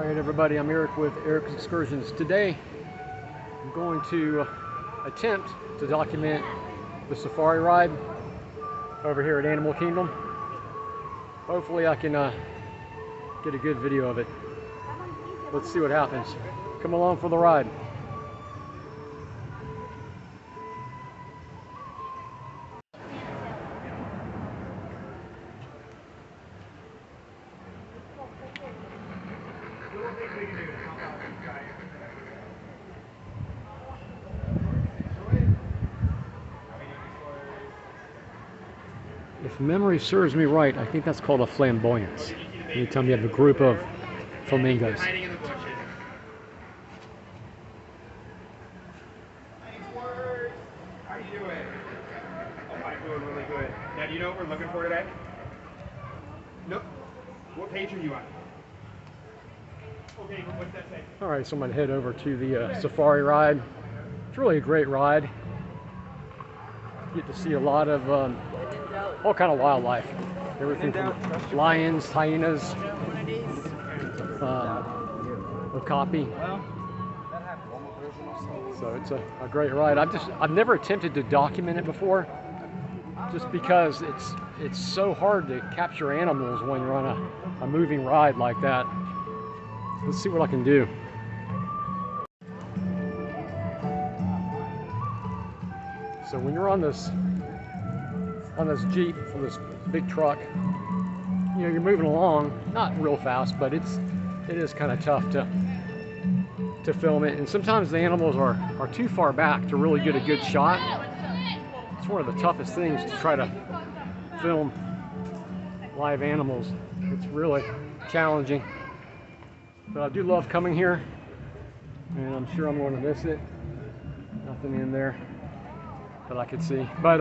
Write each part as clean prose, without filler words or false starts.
Alright everybody, I'm Eric with Eric's Excursions. Today I'm going to attempt to document the safari ride over here at Animal Kingdom. Hopefully I can get a good video of it. Let's see what happens. Come along for the ride. If memory serves me right, I think that's called a flamboyance. Anytime you have a group of flamingos. How you doing? Oh, I'm doing really good. Now, do you know what we're looking for today? Nope. What page are you on? Okay, what's that say? Alright, so I'm going to head over to the safari ride. It's really a great ride. You get to see a lot of all kind of wildlife. Everything from lions, hyenas, okapi. So it's a great ride. I've never attempted to document it before, just because it's so hard to capture animals when you're on a moving ride like that. Let's see what I can do. So when you're on this Jeep, on this big truck, you know, you're moving along, not real fast, but it is kind of tough to film it. And sometimes the animals are too far back to really get a good shot. It's one of the toughest things to try to film live animals. It's really challenging. But I do love coming here, and I'm sure I'm going to miss it. Nothing in there that I could see. But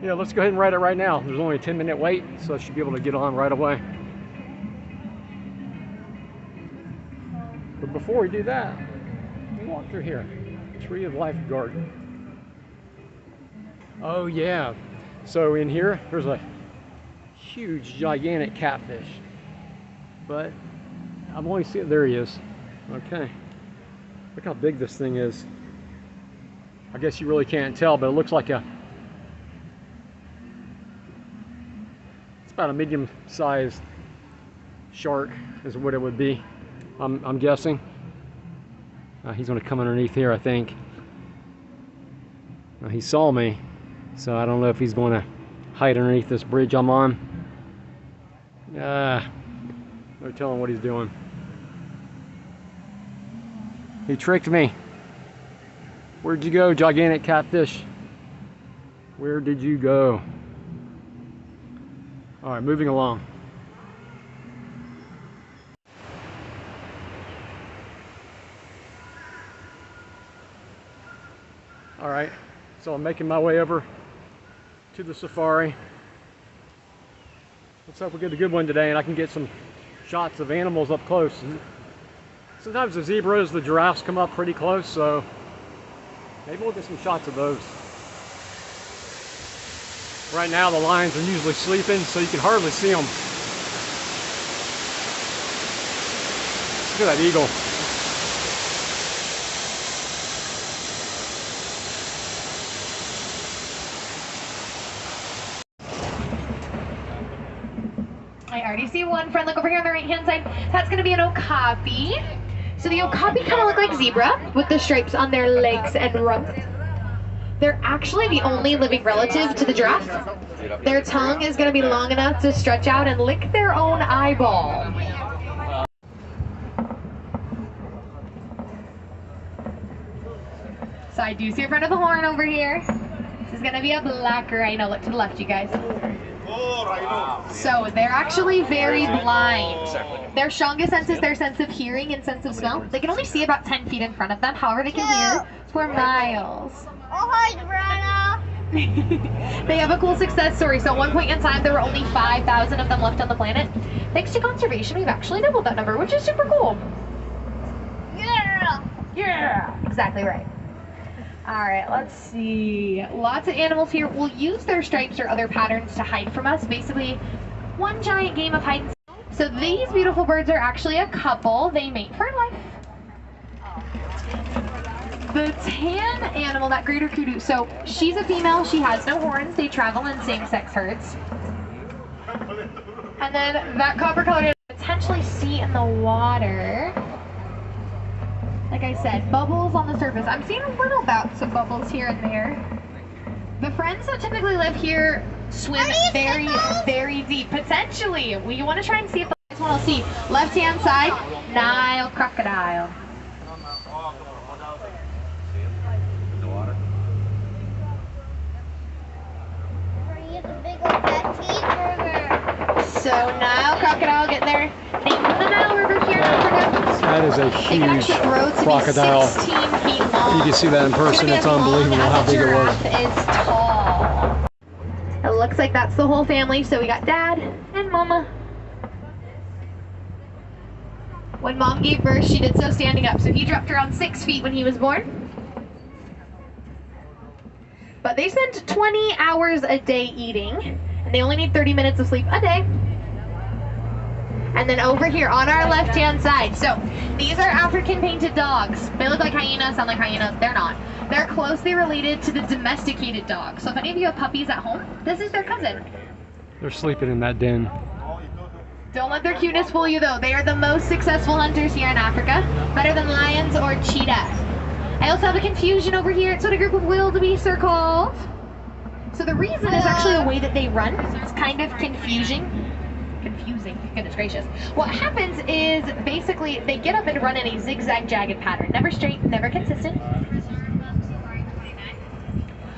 yeah, let's go ahead and ride it right now. There's only a 10-minute wait, so I should be able to get on right away. But before we do that, let me walk through here. Tree of Life Garden. Oh yeah. So in here, there's a huge, gigantic catfish. But I'm only seeing, there he is. Okay. Look how big this thing is. I guess you really can't tell, but it looks like it's about a medium-sized shark is what it would be. I'm guessing. He's going to come underneath here, I think. He saw me, so I don't know if he's going to hide underneath this bridge I'm on. No telling what he's doing. He tricked me. Where'd you go, gigantic catfish? Where did you go? All right, moving along. All right, so I'm making my way over to the safari. Let's hope we get a good one today and I can get some shots of animals up close. Sometimes the zebras, the giraffes come up pretty close, so maybe we'll get some shots of those. Right now the lions are usually sleeping, so you can hardly see them. Look at that eagle. I already see one friend. Look over here on the right hand side. That's going to be an okapi. So the okapi kind of look like zebra with the stripes on their legs and rump. They're actually the only living relative to the giraffe. Their tongue is going to be long enough to stretch out and lick their own eyeball. So I do see a friend of the horn over here. This is going to be a black rhino. Look to the left, you guys. So they're actually very blind. Their strongest sense is their sense of hearing and sense of smell. They can only see about 10 feet in front of them. However, they can hear for miles. Oh, hi, Brana. They have a cool success story. So at one point in time, there were only 5,000 of them left on the planet. Thanks to conservation, we've actually doubled that number, which is super cool. Yeah. Yeah, exactly right. All right, let's see. Lots of animals here will use their stripes or other patterns to hide from us. Basically, one giant game of hide and seek. So these beautiful birds are actually a couple. They mate for life. The tan animal, that greater kudu, so she's a female, she has no horns, they travel in same-sex herds. And then that copper-colored potentially see in the water. Like I said, bubbles on the surface. I'm seeing little bouts of bubbles here and there. The friends that typically live here swim very, very deep. Potentially, we want to try and see if the next one will see. Left-hand side, Nile crocodile. So Nile crocodile getting their name from the Nile River here in Africa. That is a huge crocodile. 16 feet long. You can see that in person. It's unbelievable how big it was. Is tall. It looks like that's the whole family. So we got Dad and Mama. When Mom gave birth, she did so standing up. So he dropped around 6 feet when he was born. But they spend 20 hours a day eating. And they only need 30 minutes of sleep a day. And then over here on our left-hand side, so these are African painted dogs. They look like hyenas, sound like hyenas. They're not. They're closely related to the domesticated dog. So if any of you have puppies at home, this is their cousin. They're sleeping in that den. Don't let their cuteness fool you though. They are the most successful hunters here in Africa. Better than lions or cheetahs. I also have a confusion over here. It's what a group of wildebeest are called. So the reason is actually the way that they run. It's kind of confusing, goodness gracious. What happens is basically they get up and run in a zigzag jagged pattern. Never straight, never consistent.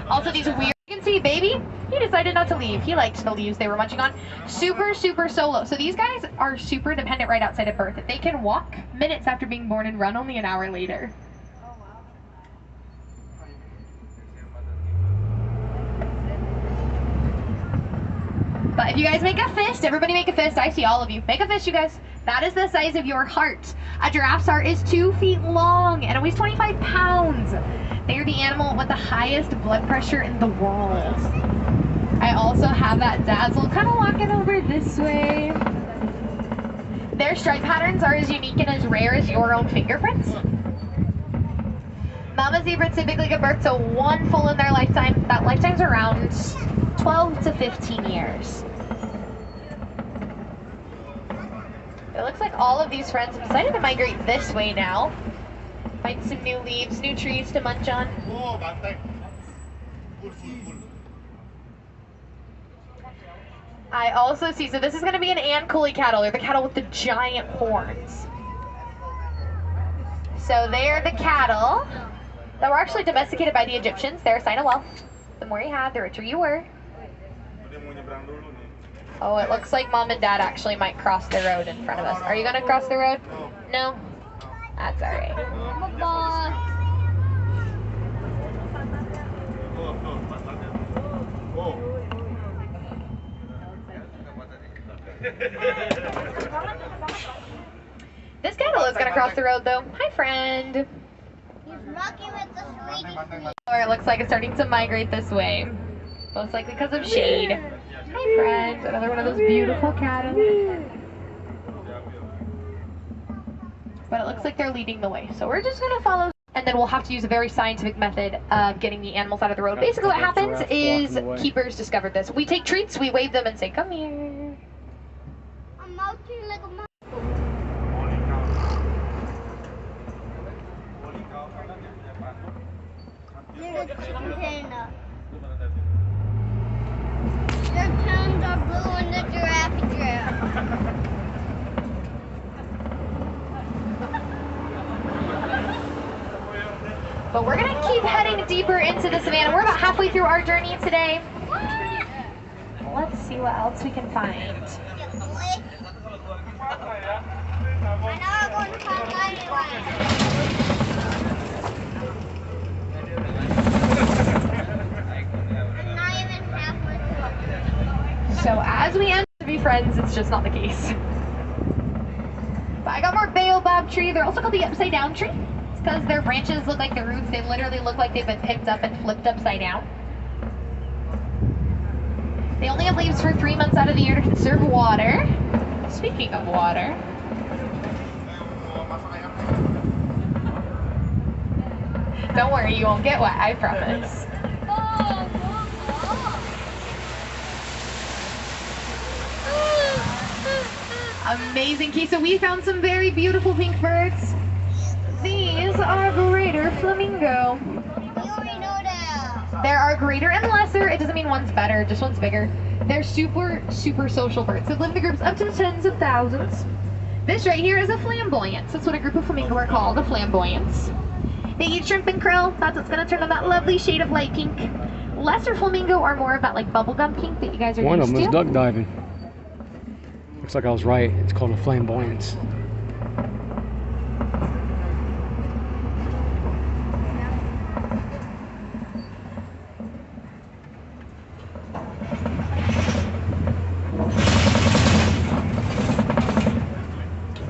Also these weird, you can see baby, he decided not to leave. He liked the leaves they were munching on. Super solo. So these guys are super dependent right outside of birth. They can walk minutes after being born and run only an hour later. But if you guys make a fist, everybody make a fist. I see all of you. Make a fist, you guys. That is the size of your heart. A giraffe's heart is 2 feet long and it weighs 25 pounds. They are the animal with the highest blood pressure in the world. I also have that dazzle kind of walking over this way. Their stripe patterns are as unique and as rare as your own fingerprints. Mama zebras typically give birth to one foal in their lifetime. That lifetime's around 12 to 15 years. It looks like all of these friends have decided to migrate this way now. Find some new leaves, new trees to munch on. I also see, so this is going to be an Ankole cattle, or the cattle with the giant horns. So they're the cattle that were actually domesticated by the Egyptians. They're a sign of wealth. The more you had, the richer you were. Oh, it looks like Mom and Dad actually might cross the road in front of us. Are you going to cross the road? No? That's all right. This cattle is going to cross the road, though. Hi, friend. He's rocking with the sweetie. Or it looks like it's starting to migrate this way. Most likely because of shade. Hi, friend. Another one of those beautiful cattle. But it looks like they're leading the way. So we're just going to follow. And then we'll have to use a very scientific method of getting the animals out of the road. Basically what happens is keepers discovered this. We take treats, we wave them and say, come here. I'm melting like a mouse. You're the chicken panda. Your tones are blue and the giraffe. But we're going to keep heading deeper into the savannah. We're about halfway through our journey today. Let's see what else we can find. I know I'm going to find I'm not even halfway through. So as we end to be friends, it's just not the case. But I got more baobab tree. They're also called the upside down tree. It's because their branches look like the roots. They literally look like they've been picked up and flipped upside down. They only have leaves for 3 months out of the year to conserve water. Speaking of water, don't worry, you won't get wet, I promise. Amazing, Key. So we found some very beautiful pink birds. These are greater flamingo. We already know that. There are greater and lesser. It doesn't mean one's better, just one's bigger. They're super, super social birds. They live in groups up to tens of thousands. This right here is a flamboyance. That's what a group of flamingo are called, a flamboyance. They eat shrimp and krill. That's what's going to turn on that lovely shade of light pink. Lesser flamingo are more of that like bubblegum pink that you guys are One used of to. them was duck diving. Looks like I was right. It's called a flamboyance.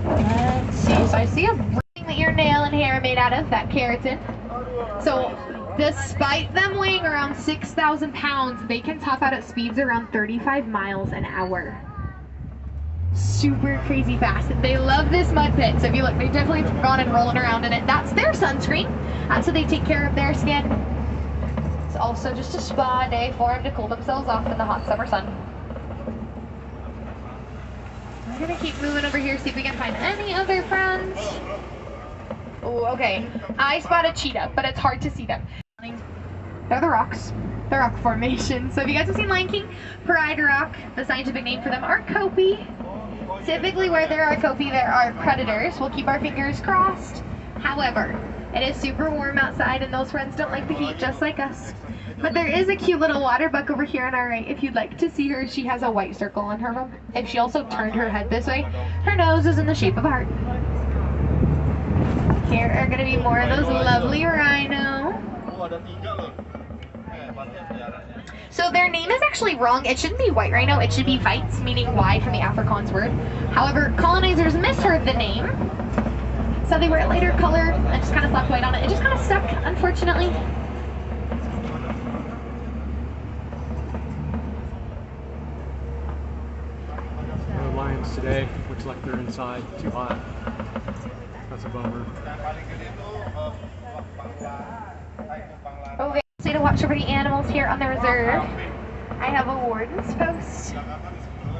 Let's see. So I see a ring that your nail and hair are made out of, that keratin. So despite them weighing around 6,000 pounds, they can top out at speeds around 35 miles an hour. Super crazy fast. They love this mud pit. So if you look, they've definitely gone and rolling around in it. That's their sunscreen. That's how they take care of their skin. It's also just a spa day for them to cool themselves off in the hot summer sun. I'm gonna keep moving over here, see if we can find any other friends. Oh, okay. I spotted cheetah, but it's hard to see them. They're the rocks. The rock formation. So if you guys have seen Lion King, Pride Rock, the scientific name for them are copy. Typically where there are copy, there are predators. We'll keep our fingers crossed. However, it is super warm outside and those friends don't like the heat just like us. But there is a cute little water buck over here on our right. If you'd like to see her, she has a white circle on her rump. If she also turned her head this way, her nose is in the shape of a heart. Here are going to be more of those lovely rhino. So their name is actually wrong. It shouldn't be white rhino. It should be Weitz, meaning Y from the Afrikaans word. However, colonizers misheard the name. So they were a lighter color and just kind of slapped white on it. It just kind of stuck, unfortunately. No lions today. Looks like they're inside. Too hot. That's a bummer. Okay, so to watch over the animals here on the reserve. I have a warden's post.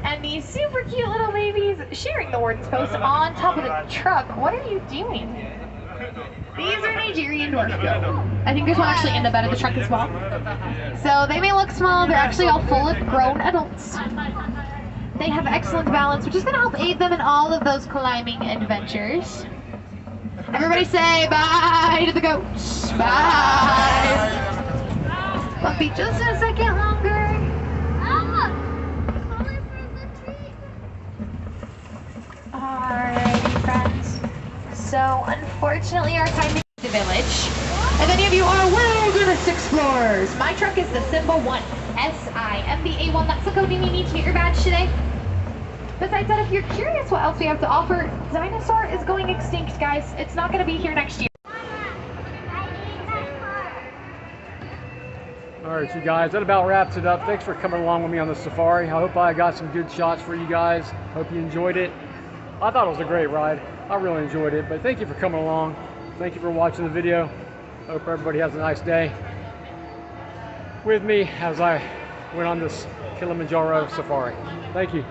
And these super cute little babies sharing the warden's post on top of the truck. What are you doing? These are Nigerian dwarf goat. I think there's one actually in the bed of the truck as well. So they may look small, they're actually all full of grown adults. They have excellent balance, which is going to help aid them in all of those climbing adventures. Everybody say bye to the goats. Bye. Bumpy, just a second longer. Alrighty, friends. So, unfortunately, our time is the village. And many of you are wilderness explorers. My truck is the symbol 1. SIMBA1. That's the code you need to get your badge today. Besides that, if you're curious what else we have to offer, dinosaur is going extinct, guys. It's not going to be here next year. Alright, you guys, that about wraps it up. Thanks for coming along with me on the safari. I hope I got some good shots for you guys. Hope you enjoyed it. I thought it was a great ride. I really enjoyed it, but thank you for coming along. Thank you for watching the video. Hope everybody has a nice day with me as I went on this Kilimanjaro Safari. Thank you.